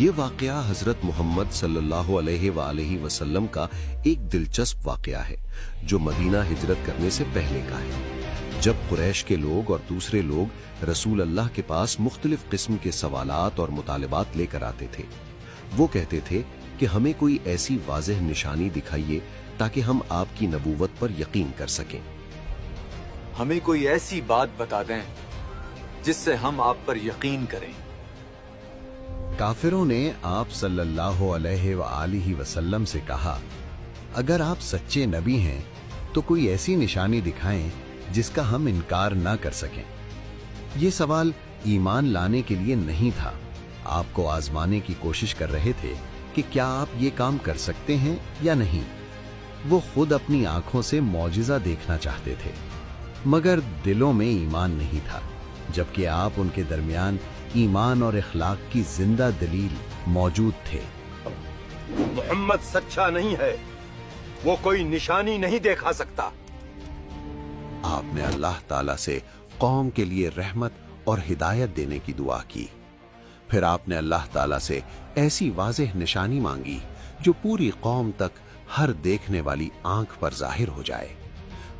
یہ واقعہ حضرت محمد صلی اللہ علیہ وآلہ وسلم کا ایک دلچسپ واقعہ ہے جو مدینہ ہجرت کرنے سے پہلے کا ہے، جب قریش کے لوگ اور دوسرے لوگ رسول اللہ کے پاس مختلف قسم کے سوالات اور مطالبات لے کر آتے تھے۔ وہ کہتے تھے کہ ہمیں کوئی ایسی واضح نشانی دکھائیے تاکہ ہم آپ کی نبوت پر یقین کر سکیں۔ ہمیں کوئی ایسی بات بتا دیں جس سے ہم آپ پر یقین کریں۔ کافروں نے آپ صلی اللہ علیہ وآلہ وسلم سے کہا، اگر آپ سچے نبی ہیں تو کوئی ایسی نشانی دکھائیں جس کا ہم انکار نہ کر سکیں۔ یہ سوال ایمان لانے کے لیے نہیں تھا، آپ کو آزمانے کی کوشش کر رہے تھے کہ کیا آپ یہ کام کر سکتے ہیں یا نہیں۔ وہ خود اپنی آنکھوں سے معجزہ دیکھنا چاہتے تھے، مگر دلوں میں ایمان نہیں تھا، جبکہ آپ ان کے درمیان ایمان اور اخلاق کی زندہ دلیل موجود تھے۔ محمد سچا نہیں ہے، وہ کوئی نشانی نہیں دکھا سکتا۔ آپ نے اللہ تعالیٰ سے قوم کے لیے رحمت اور ہدایت دینے کی دعا کی۔ پھر آپ نے اللہ تعالیٰ سے ایسی واضح نشانی مانگی جو پوری قوم تک ہر دیکھنے والی آنکھ پر ظاہر ہو جائے،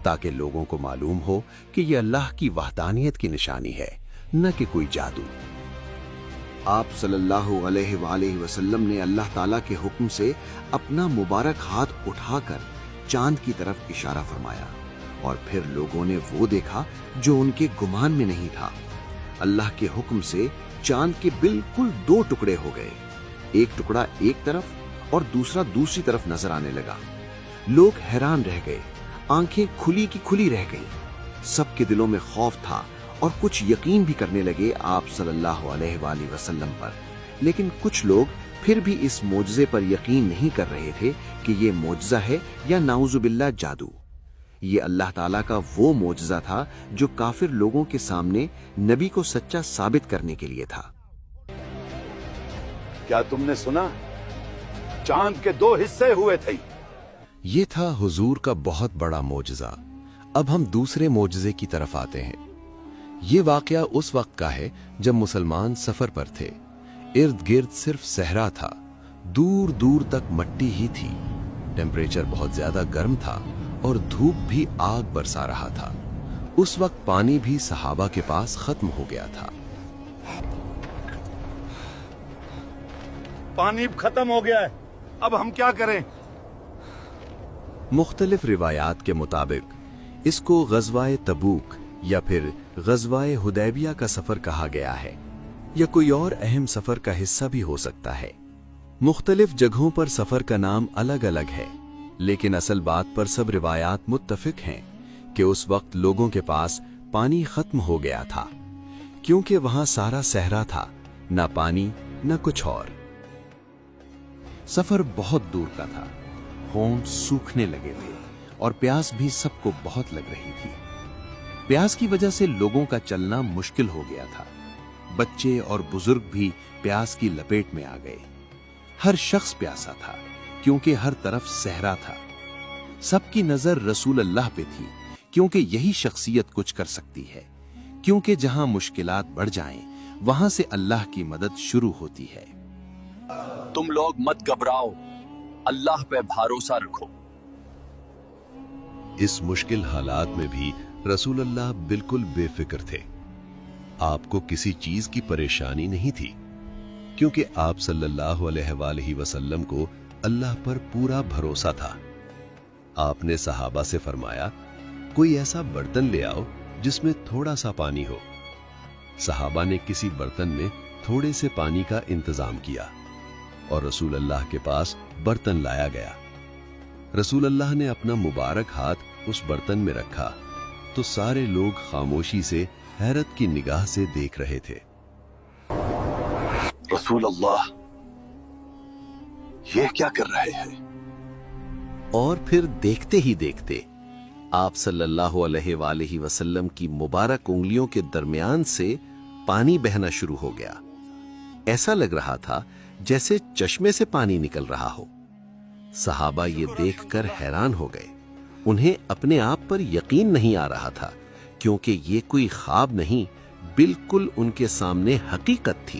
تاکہ لوگوں کو معلوم ہو کہ یہ اللہ کی وحدانیت کی نشانی ہے، نہ کہ کوئی جادو۔ آپ صلی اللہ علیہ وآلہ وسلم نے اللہ تعالیٰ کے حکم سے اپنا مبارک ہاتھ اٹھا کر چاند کی طرف اشارہ فرمایا، اور پھر لوگوں نے وہ دیکھا جو ان کے گمان میں نہیں تھا۔ اللہ کے حکم سے چاند کے بالکل دو ٹکڑے ہو گئے، ایک ٹکڑا ایک طرف اور دوسرا دوسری طرف نظر آنے لگا۔ لوگ حیران رہ گئے، آنکھیں کھلی کی کھلی رہ گئیں۔ سب کے دلوں میں خوف تھا اور کچھ یقین بھی کرنے لگے آپ صلی اللہ علیہ وآلہ وسلم پر، لیکن کچھ لوگ پھر بھی اس معجزے پر یقین نہیں کر رہے تھے کہ یہ معجزہ ہے یا نعوذ باللہ جادو۔ یہ اللہ تعالیٰ کا وہ معجزہ تھا جو کافر لوگوں کے سامنے نبی کو سچا ثابت کرنے کے لیے تھا۔ کیا تم نے سنا؟ چاند کے دو حصے ہوئے تھے۔ یہ تھا حضور کا بہت بڑا معجزہ۔ اب ہم دوسرے معجزے کی طرف آتے ہیں۔ یہ واقعہ اس وقت کا ہے جب مسلمان سفر پر تھے، ارد گرد صرف صحرا تھا، دور دور تک مٹی ہی تھی، ٹیمپریچر بہت زیادہ گرم تھا اور دھوپ بھی آگ برسا رہا تھا۔ اس وقت پانی بھی صحابہ کے پاس ختم ہو گیا تھا۔ پانی ختم ہو گیا ہے، اب ہم کیا کریں؟ مختلف روایات کے مطابق اس کو غزوہ تبوک یا پھر غزوہ حدیبیہ کا سفر کہا گیا ہے، یا کوئی اور اہم سفر کا حصہ بھی ہو سکتا ہے۔ مختلف جگہوں پر سفر کا نام الگ الگ ہے، لیکن اصل بات پر سب روایات متفق ہیں کہ اس وقت لوگوں کے پاس پانی ختم ہو گیا تھا، کیونکہ وہاں سارا صحرا تھا، نہ پانی نہ کچھ اور۔ سفر بہت دور کا تھا، ہونٹ سوکھنے لگے تھے اور پیاس بھی سب کو بہت لگ رہی تھی۔ پیاس کی وجہ سے لوگوں کا چلنا مشکل ہو گیا تھا، بچے اور بزرگ بھی پیاس کی لپیٹ میں آ گئے۔ ہر شخص پیاسا تھا کیونکہ ہر طرف صحرا تھا۔ سب کی نظر رسول اللہ پہ تھی، کیونکہ یہی شخصیت کچھ کر سکتی ہے، کیونکہ جہاں مشکلات بڑھ جائیں وہاں سے اللہ کی مدد شروع ہوتی ہے۔ تم لوگ مت گھبراؤ، اللہ پہ بھروسہ رکھو۔ اس مشکل حالات میں بھی رسول اللہ بالکل بے فکر تھے۔ آپ کو کسی چیز کی پریشانی نہیں تھی، کیونکہ آپ صلی اللہ علیہ وآلہ وسلم کو اللہ پر پورا بھروسہ تھا۔ آپ نے صحابہ سے فرمایا، کوئی ایسا برتن لے آؤ جس میں تھوڑا سا پانی ہو۔ صحابہ نے کسی برتن میں تھوڑے سے پانی کا انتظام کیا اور رسول اللہ کے پاس برتن لایا گیا۔ رسول اللہ نے اپنا مبارک ہاتھ اس برتن میں رکھا تو سارے لوگ خاموشی سے حیرت کی نگاہ سے دیکھ رہے تھے۔ رسول اللہ یہ کیا کر رہے ہیں؟ اور پھر دیکھتے ہی دیکھتے آپ صلی اللہ علیہ وآلہ وسلم کی مبارک انگلیوں کے درمیان سے پانی بہنا شروع ہو گیا۔ ایسا لگ رہا تھا جیسے چشمے سے پانی نکل رہا ہو۔ صحابہ یہ دیکھ کر حیران ہو گئے، انہیں اپنے آپ پر یقین نہیں آ رہا تھا، کیونکہ یہ کوئی خواب نہیں، بالکل ان کے سامنے حقیقت تھی۔